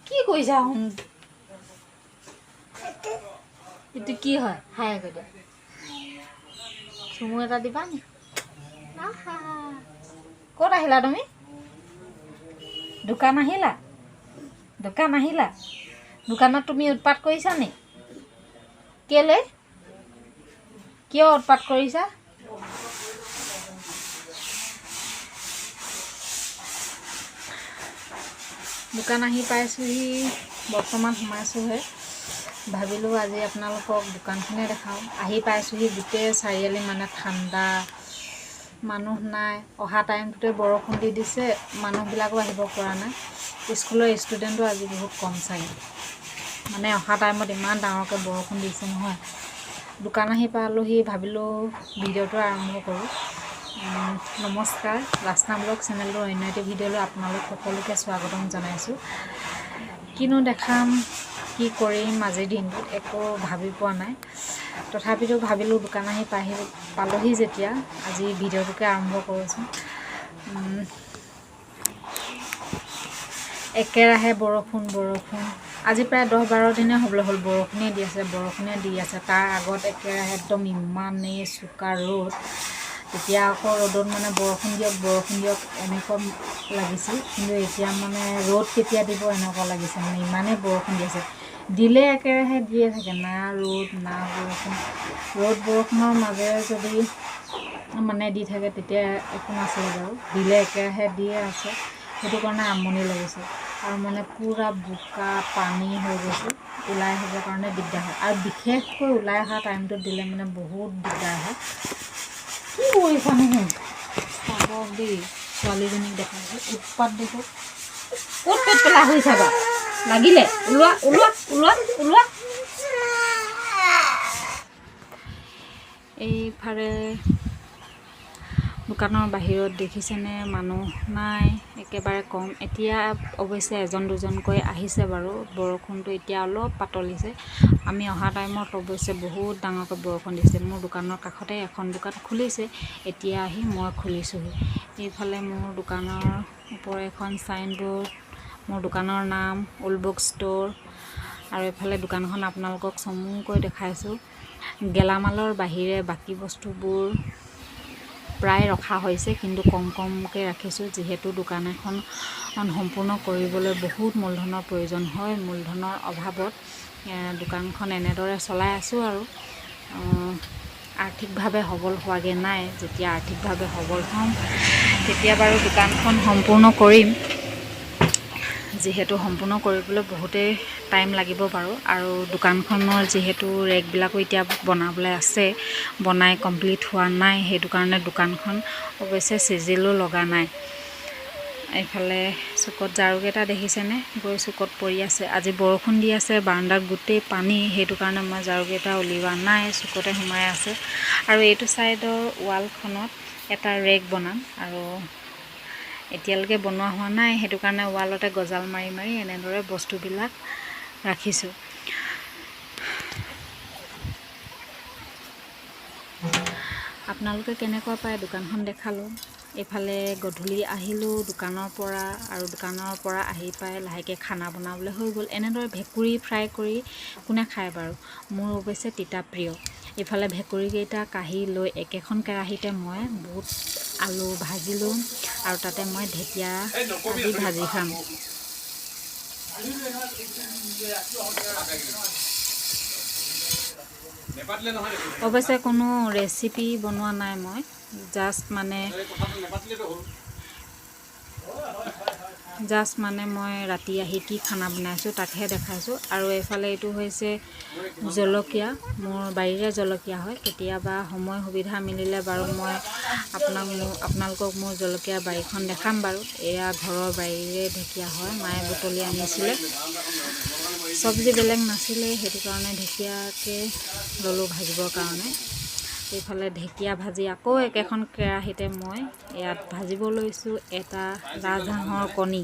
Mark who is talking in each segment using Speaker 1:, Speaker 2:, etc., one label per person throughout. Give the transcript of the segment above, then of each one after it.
Speaker 1: কি কৰিছা এইটো কি হয় হাই কৈ দিয়া চুমু এটা দিবা নি ক'ত আহিলা তুমি দোকান আহিলা দোকানত তুমি উৎপাত কৰিছা নি কেলে কিয় উৎপাত কৰিছা দোকান আহি পাইছোহি বৰ্তমান সোমাইছোহে ভাবিলোঁ আজি আপোনালোকক দোকানখনে দেখাওঁ আহি পাইছোহি গোটেই চাৰিআলি মানে ঠাণ্ডা মানুহ নাই অহা টাইমটোতে বৰষুণ দি দিছে মানুহবিলাকো আহিব পৰা নাই স্কুলৰ ষ্টুডেণ্টো আজি বহুত কম চাগে মানে অহা টাইমত ইমান ডাঙৰকৈ বৰষুণ দিছে নহয় দোকান আহি পালোহি ভাবিলোঁ ভিডিঅ'টো আৰম্ভ কৰোঁ নমস্কাৰ ৰাস্তা ব্লগ চেনেলটোৰ অন্য এটি ভিডিঅ'লৈ আপোনালোক সকলোকে স্বাগতম জনাইছোঁ কিনো দেখাম কি কৰিম আজিৰ দিনটোত একো ভাবি পোৱা নাই তথাপিতো ভাবিলোঁ দোকান আহি পালোহি যেতিয়া আজি ভিডিঅ'টোকে আৰম্ভ কৰিছোঁ একেৰাহে বৰষুণ আজি প্ৰায় 10-12 দিনে হ'বলৈ হ'ল বৰষুণে দি আছে তাৰ আগত একেৰাহে একদম ইমানেই চোকা ৰ'দ তেতিয়া আকৌ ৰ'দত মানে বৰষুণ দিয়ক এনেকুৱা লাগিছিল কিন্তু এতিয়া মানে ৰ'দ কেতিয়া দিব এনেকুৱা লাগিছে মানে ইমানেই বৰষুণ দি আছে দিলে একেৰাহে দিয়ে থাকে না ৰ'দ না বৰষুণৰ মাজেৰে যদি মানে দি থাকে তেতিয়া একো নাছিলে বাৰু দিলে একেৰাহে দিয়ে আছে সেইটো কাৰণে আমনি লাগিছে আৰু মানে পূৰা বোকা পানী হৈ গৈছে ওলাই আহিবৰ কাৰণে দিগদাৰ হয় আৰু বিশেষকৈ ওলাই অহা টাইমটোত দিলে মানে বহুত দিগদাৰ হয় কি কৰিছা নহয় চাব দেই ছোৱালীজনীক দেখাইছোঁ উৎপাত দেখো ক'ত পেলা হৈ চাবা লাগিলে ওলোৱা এইফালে দোকানৰ বাহিৰত দেখিছেনে মানুহ নাই একেবাৰে কম এতিয়া অৱশ্যে এজন দুজনকৈ আহিছে বাৰু বৰষুণটো এতিয়া অলপ পাতলিছে আমি অহা টাইমত অৱশ্যে বহুত ডাঙৰকৈ বৰষুণ দিছে মোৰ দোকানৰ কাষতে এখন দোকান খুলিছে এতিয়া আহি মই খুলিছোঁহি এইফালে মোৰ দোকানৰ ওপৰত এখন চাইনবোৰ্ড মোৰ দোকানৰ নাম ওল্ড বুক ষ্ট'ৰ আৰু এইফালে দোকানখন আপোনালোকক চমুকৈ দেখাইছোঁ গেলামালৰ বাহিৰে বাকী বস্তুবোৰ প্ৰায় ৰখা হৈছে কিন্তু কমকৈ ৰাখিছোঁ যিহেতু দোকান এখন সম্পূৰ্ণ কৰিবলৈ বহুত মূলধনৰ প্ৰয়োজন হয় মূলধনৰ অভাৱত দোকানখন এনেদৰে চলাই আছোঁ আৰু আৰ্থিকভাৱে সবল হোৱাগৈ নাই যেতিয়া আৰ্থিকভাৱে সবল হ'ম তেতিয়া বাৰু দোকানখন সম্পূৰ্ণ কৰিম যিহেতু সম্পূৰ্ণ কৰিবলৈ বহুতেই টাইম লাগিব বাৰু আৰু দোকানখনৰ যিহেতু ৰেকবিলাকো এতিয়া বনাবলৈ আছে বনাই কমপ্লিট হোৱা নাই সেইটো কাৰণে দোকানখন অৱশ্যে চিজিলো লগা নাই এইফালে চুকত ঝাৰুকেইটা দেখিছেনে গৈ চুকত পৰি আছে আজি বৰষুণ দি আছে বাৰাণ্ডাত গোটেই পানী সেইটো কাৰণে মই ঝাৰুকেইটা উলিওৱা নাই চুকতে সোমাই আছে আৰু এইটো ছাইডৰ ৱালখনত এটা ৰেক বনাম আৰু এতিয়ালৈকে বনোৱা হোৱা নাই সেইটো কাৰণে ৱালতে গজাল মাৰি এনেদৰে বস্তুবিলাক ৰাখিছোঁ আপোনালোকে কেনেকুৱা পায় দোকানখন দেখালোঁ এইফালে গধূলি আহিলোঁ দোকানৰ পৰা আহি পাই লাহেকৈ খানা বনাবলৈ হৈ গ'ল এনেদৰে ভেকুৰী ফ্ৰাই কৰি কোনে খায় বাৰু মোৰ অৱশ্যে তিতা প্ৰিয় এইফালে ভেকুৰীকেইটা কাঢ়ি লৈ একেখন কেৰাহীতে মই বুট আলু ভাজিলোঁ আৰু তাতে মই ঢেকীয়া আদি ভাজি খাম অৱশ্যে কোনো ৰেচিপি বনোৱা নাই মই জাষ্ট মানে মই ৰাতি আহি কি খানা বনাইছোঁ তাকহে দেখাইছোঁ আৰু এইফালে এইটো হৈছে জলকীয়া মোৰ বাৰীৰে জলকীয়া হয় কেতিয়াবা সময় সুবিধা মিলিলে বাৰু মই আপোনালোকক মোৰ জলকীয়া বাৰীখন দেখাম বাৰু এয়া ঘৰৰ বাৰীৰে ঢেকীয়া হয় মায়ে বুটলি আনিছিলে চব্জি বেলেগ নাছিলে সেইটো কাৰণে ঢেকীয়াকে ল'লোঁ ভাজিবৰ কাৰণে এইফালে ঢেকীয়া ভাজি আকৌ একেখন কেৰাহীতে মই ইয়াত ভাজিব লৈছোঁ এটা ৰাজহাঁহৰ কণী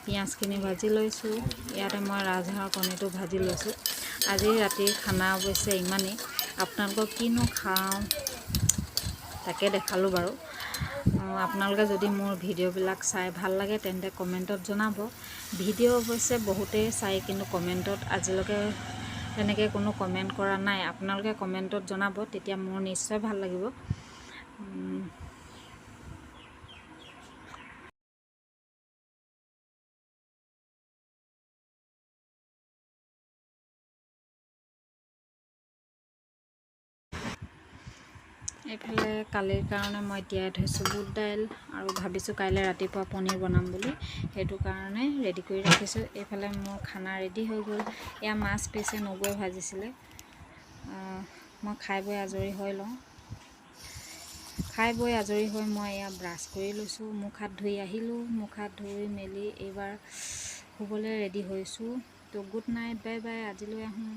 Speaker 1: পিঁয়াজখিনি ভাজি লৈছোঁ ইয়াতে মই ৰাজহাঁহৰ কণীটো ভাজি লৈছোঁ আজি ৰাতিৰ খানা অৱশ্যে ইমানেই আপোনালোকক কিনো খাওঁ তাকে দেখালোঁ বাৰু আপোনালোকে যদি মোৰ ভিডিঅ'বিলাক চাই ভাল লাগে তেন্তে কমেণ্টত জনাব। ভিডিঅ' অৱশ্যে বহুতেই চাই, কিন্তু কমেণ্টত আজিলৈকে তেনেকৈ কোনো কমেণ্ট কৰা নাই। আপোনালোকে কমেণ্টত জনাব, তেতিয়া মোৰ নিশ্চয় ভাল লাগিব। এইফালে কালিৰ কাৰণে মই তিয়াই থৈছোঁ বুট দাইল, আৰু ভাবিছোঁ কাইলৈ ৰাতিপুৱা পনীৰ বনাম বুলি, সেইটো কাৰণে ৰেডি কৰি ৰাখিছোঁ। এইফালে মোৰ খানা ৰেডি হৈ গ'ল। এয়া মাছ পিছে নবৌয়ে ভাজিছিলে। মই খাই বৈ আজৰি হৈ লওঁ। খাই বৈ আজৰি হৈ মই এয়া ব্ৰাছ কৰি লৈছোঁ, মুখ হাত ধুই আহিলোঁ। মুখ হাত ধুই মেলি এইবাৰ শুবলৈ ৰেডি হৈছোঁ। তো গুড নাইট, বাই বাই, আজিলৈ আহোঁ।